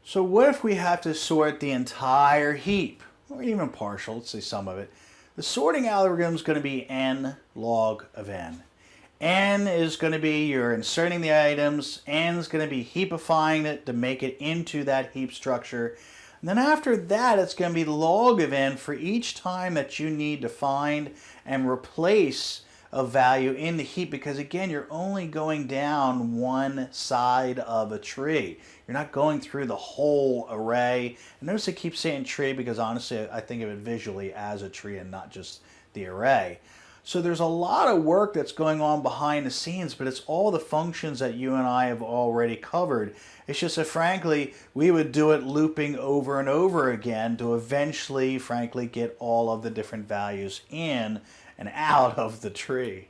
So what if we have to sort the entire heap, or even partial, let's say some of it. The sorting algorithm is going to be n log of n. N is going to be you're inserting the items, n is going to be heapifying it to make it into that heap structure. And then after that, it's going to be log of n for each time that you need to find and replace a value in the heap, because again, you're only going down one side of a tree. You're not going through the whole array. And notice I keep saying tree because honestly, I think of it visually as a tree and not just the array. So there's a lot of work that's going on behind the scenes, but it's all the functions that you and I have already covered. It's just that, frankly, we would do it looping over and over again to eventually, frankly, get all of the different values in and out of the tree.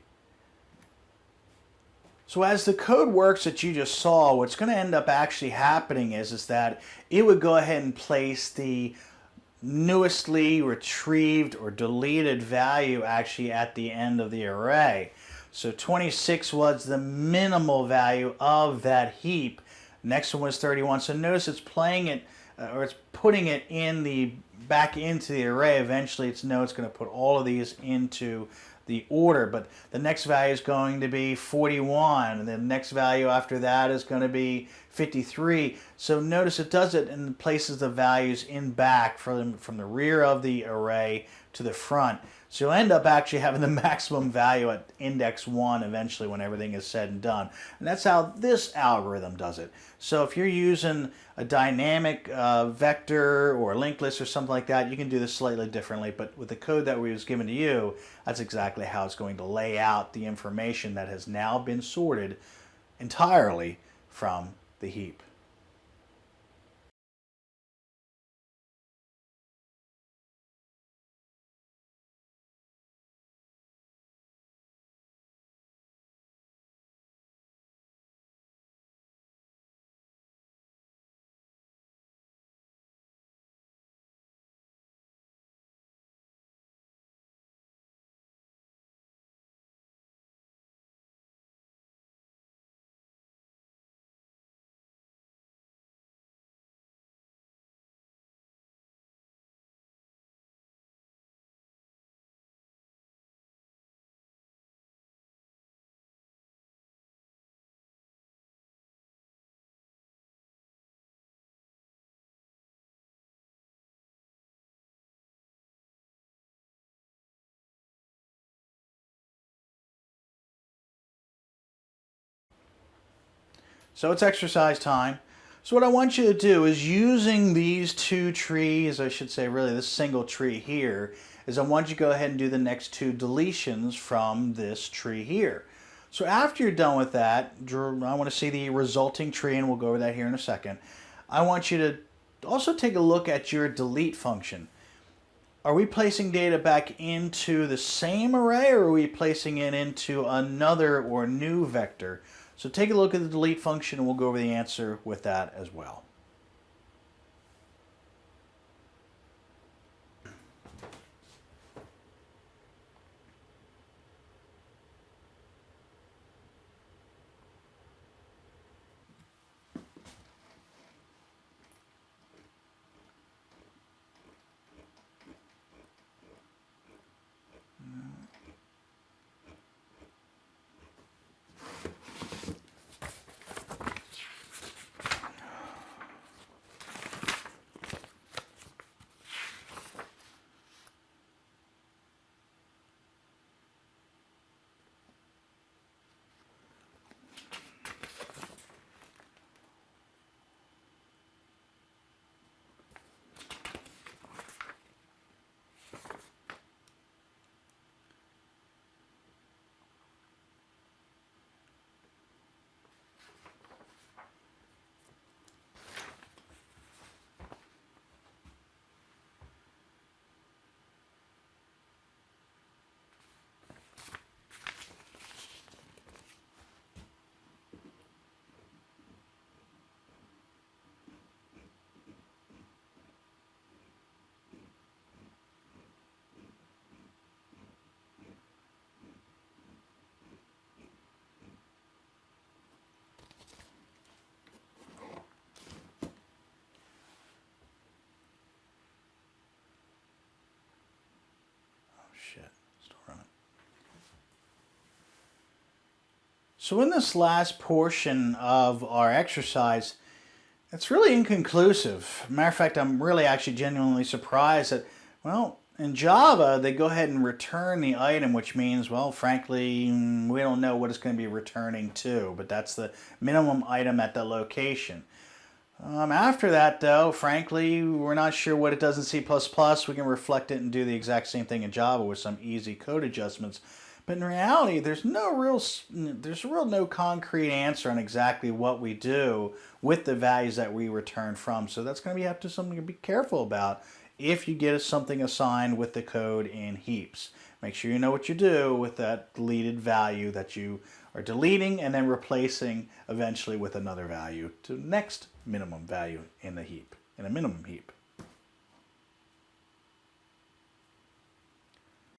So as the code works that you just saw, what's going to end up actually happening is that it would go ahead and place the newestly retrieved or deleted value actually at the end of the array. So 26 was the minimal value of that heap. Next one was 31. So notice it's playing it, or it's putting it in the back into the array. Eventually it's going to put all of these into the order, but the next value is going to be 41, and the next value after that is going to be 53. So notice it does it and places the values in back from the rear of the array to the front. So you'll end up actually having the maximum value at index 1 eventually when everything is said and done. And that's how this algorithm does it. So if you're using a dynamic vector or a linked list or something like that, you can do this slightly differently. But with the code that was given to you, that's exactly how it's going to lay out the information that has now been sorted entirely from the heap. So it's exercise time. So what I want you to do is, using these two trees, I should say really this single tree here, is I want you to go ahead and do the next two deletions from this tree here. So after you're done with that, I want to see the resulting tree, and we'll go over that here in a second. I want you to also take a look at your delete function. Are we placing data back into the same array, or are we placing it into another or new vector? So take a look at the delete function and we'll go over the answer with that as well. So in this last portion of our exercise, it's really inconclusive. Matter of fact, I'm really actually genuinely surprised that, well, in Java, they go ahead and return the item, which means, well, frankly, we don't know what it's going to be returning to, but that's the minimum item at the location. After that, though, frankly, we're not sure what it does in C++. We can reflect it and do the exact same thing in Java with some easy code adjustments. But in reality, there's no concrete answer on exactly what we do with the values that we return from. So that's going to have to something to be careful about if you get something assigned with the code in heaps. Make sure you know what you do with that deleted value that you are deleting and then replacing eventually with another value to the next minimum value in the heap, in a minimum heap.